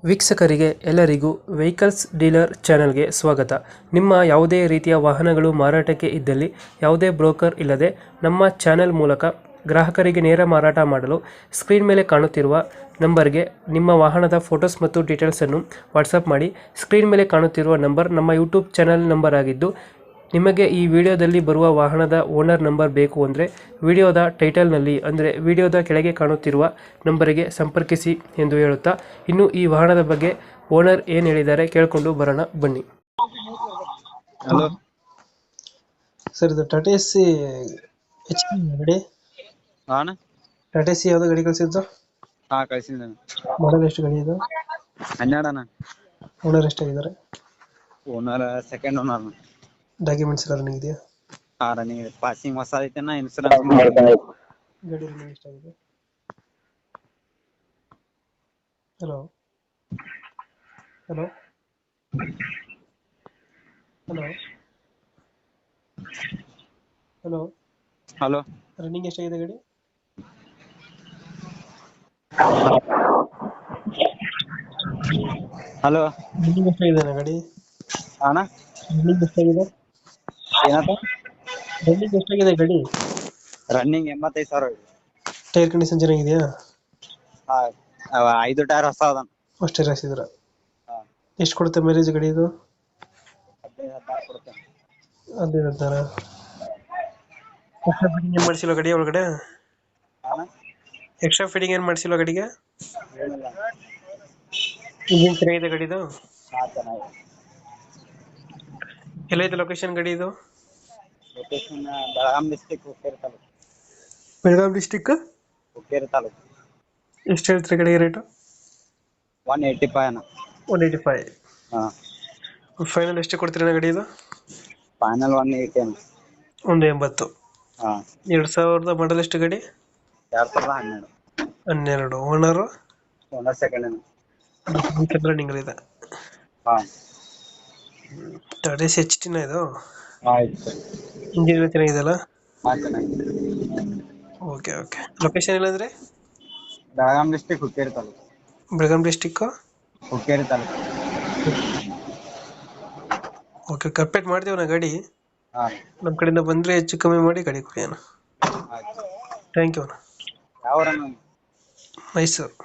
ವೀಕ್ಷಕರಿಗೆ ಎಲ್ಲರಿಗೂ vehicles dealer ಚಾನೆಲ್ಗೆ ಸ್ವಾಗತ. ನಿಮ್ಮ ಯಾವುದೇ ರೀತಿಯ ವಾಹನಗಳು ಮಾರಾಟಕ್ಕೆ ಇದ್ದಲ್ಲಿ ಯಾವುದೇ ಬ್ರೋಕರ್ ಇಲ್ಲದೆ ನಮ್ಮ ಚಾನೆಲ್ ಮೂಲಕ ಗ್ರಾಹಕರಿಗೆ ನೇರ ಮಾರಾಟ ಮಾಡಲು ಸ್ಕ್ರೀನ್ ಮೇಲೆ ಕಾಣುತ್ತಿರುವ ನಂಬರ್ಗೆ ನಿಮ್ಮ ವಾಹನದ ಫೋಟೋಸ್ ಮತ್ತು ಡೀಟೇಲ್ಸನ್ನು ವಾಟ್ಸಪ್ ಮಾಡಿ. ಸ್ಕ್ರೀನ್ ಮೇಲೆ ಕಾಣುತ್ತಿರುವ ನಂಬರ್ ನಮ್ಮ ಯೂಟ್ಯೂಬ್ ಚಾನೆಲ್ ನಂಬರ್ ಆಗಿದ್ದು, ನಿಮಗೆ ಈ ವಿಡಿಯೋದಲ್ಲಿ ಬರುವ ವಾಹನದ ಓನರ್ ನಂಬರ್ ಬೇಕು ಅಂದರೆ ವಿಡಿಯೋದ ಟೈಟಲ್ನಲ್ಲಿ ಅಂದರೆ ವಿಡಿಯೋದ ಕೆಳಗೆ ಕಾಣುತ್ತಿರುವ ನಂಬರಿಗೆ ಸಂಪರ್ಕಿಸಿ ಎಂದು ಹೇಳುತ್ತಾ, ಇನ್ನು ಈ ವಾಹನದ ಬಗ್ಗೆ ಓನರ್ ಏನು ಹೇಳಿದ್ದಾರೆ ಕೇಳಿಕೊಂಡು ಬರೋಣ ಬನ್ನಿ. ಹಲೋ ಸರ್, ಇದು ಟಾಟಾ ಎಸ್ ಸಿ ಗಾಡಿ ಹಾಂ ಟಾಟಾ ಎಸ್ ಸಿ ಯಾವ್ದು ಗಾಡಿ ಕಳಿಸಿದ್ದು? ಹಾ ಕಳ್ಸಿದ್ದೀನಿ ಮಾಡಲ್ ಎಷ್ಟು ಗಾಡಿ ಇದು? 12 ಅಣ್ಣ. ಓನರ್ ಎಷ್ಟಾಗಿದ್ದಾರೆ? Owner second owner. ಡಾಕ್ಯುಮೆಂಟ್ಸ್ ಎಲ್ಲ ರನ್ನಿಂಗ್ ಇದೆಯಾ? ಹಾ ರನ್ನಿಂಗ್ ಪಾಸಿಂಗ್ ಹೊಸ ಐತೆನ ಇನ್ಸೂರೆನ್ಸ್ ಗಾಡಿ ರನ್ನಿಂಗ್ ಎಷ್ಟಾಗಿದೆ? Hello hello hello hello hello running ಎಷ್ಟಾಗಿದೆ ಗಾಡಿ? ಹಲೋ ರನ್ನಿಂಗ್ ಎಷ್ಟಾಗಿದೆ ಗಾಡಿ? ಅಣ್ಣ ರನ್ನಿಂಗ್ ಎಷ್ಟಾಗಿದೆ? ಏನಂತ? ರನ್ನಿಂಗ್ ಎಷ್ಟಾಗಿದೆ ಗಾಡಿ? ರನ್ನಿಂಗ್ 85,000. ಟೈರ್ ಕಂಡೀಷನ್ ಚೆನ್ನಾಗಿದೆಯಾ? ಹಾ 5 ಟೈರ್ ಹೊಸ ಅದ. ಫಸ್ಟ್ ಟೈರ್ ಹಾಕ್ಸಿದ್ರ? ಹಾ ಎಷ್ಟು ಕೊಡುತ್ತೆ ಮೈಲೇಜ್ ಗಾಡಿ ಇದು? 15-16 ಕೊಡುತ್ತೆ. ಅದೇ ತರ ಎಕ್ಸ್ಟ್ರಾ ಫಿಟ್ಟಿಂಗ್ ಏನು ಮಾಡಿಸಿಲ್ಲ ಗಾಡಿ ಒಳಗಡೆ? ಅಣ್ಣ ಎಕ್ಸ್ಟ್ರಾ ಫಿಟ್ಟಿಂಗ್ ಏನು ಮಾಡಿಸಿಲ್ಲ ಗಾಡಿಗೆ? ಏನಿಲ್ಲ. ಇಂಜಿನ್ ಚೆನ್ನಾಗಿದೆ ಗಾಡಿದು? ಹಾ ಚೆನ್ನಾಗಿದೆ. ಎಲ್ಲೈತೆ ಲೊಕೇಶನ್ ಗಾಡಿ ಇದು? Location Belgaum district Hukkeri taluk. Belgaum district Hukkeri taluk. ಎಷ್ಟು ಹೇಳ್ತೀರಿ ಗಾಡಿಗೆ ರೇಟು? 185 ಅಣ್ಣ. 185. ಹಾ ಫೈನಲ್ ಎಷ್ಟು ಕೊಡ್ತೀರಿ ಗಾಡಿ ಇದು? ಫೈನಲ್ 180 ಅಣ್ಣ. 180. ಹಾ 2000 ಮಾಡಲ್ ಎಷ್ಟು ಗಾಡಿ? 2012. 12. ಓನರು? ಓನರ್ ಸೆಕೆಂಡ್ ಅಣ್ಣ. ರನ್ನಿಂಗ್ ಇದೆ. ಹಾ ಟಾಟಾ ಎಸ್ ಎಚ್ ಟಿನ ಇದು? ಆಯ್ತು. ಇಂಜಿನ್ ಚೆನ್ನಾಗಿದೆಯಲ್ಲ? ಹಾ ಚೆನ್ನಾಗಿದೆ. Okay okay. ಲೊಕೇಶನ್ ಇಲ್ಲಾಂದ್ರೆ? Belgaum district Hukkeri taluk. Belgaum district Hukkeri taluk. Okay, complete ಮಾಡ್ತೀವಿ ನಾ ಗಾಡಿ. ಹಾ ನಮ್ಮ ಕಡೆಯಿಂದ ಬಂದರೆ ಹೆಚ್ಚು ಕಮ್ಮಿ ಮಾಡಿ ಗಾಡಿ ಕೊಡಿ ಅಣ್ಣ. ಆಯ್ತು. ಥ್ಯಾಂಕ್ ಯು ಅಣ್ಣ. ಯಾವ ಊರಣ್ಣ? ಮೈಸೂರು.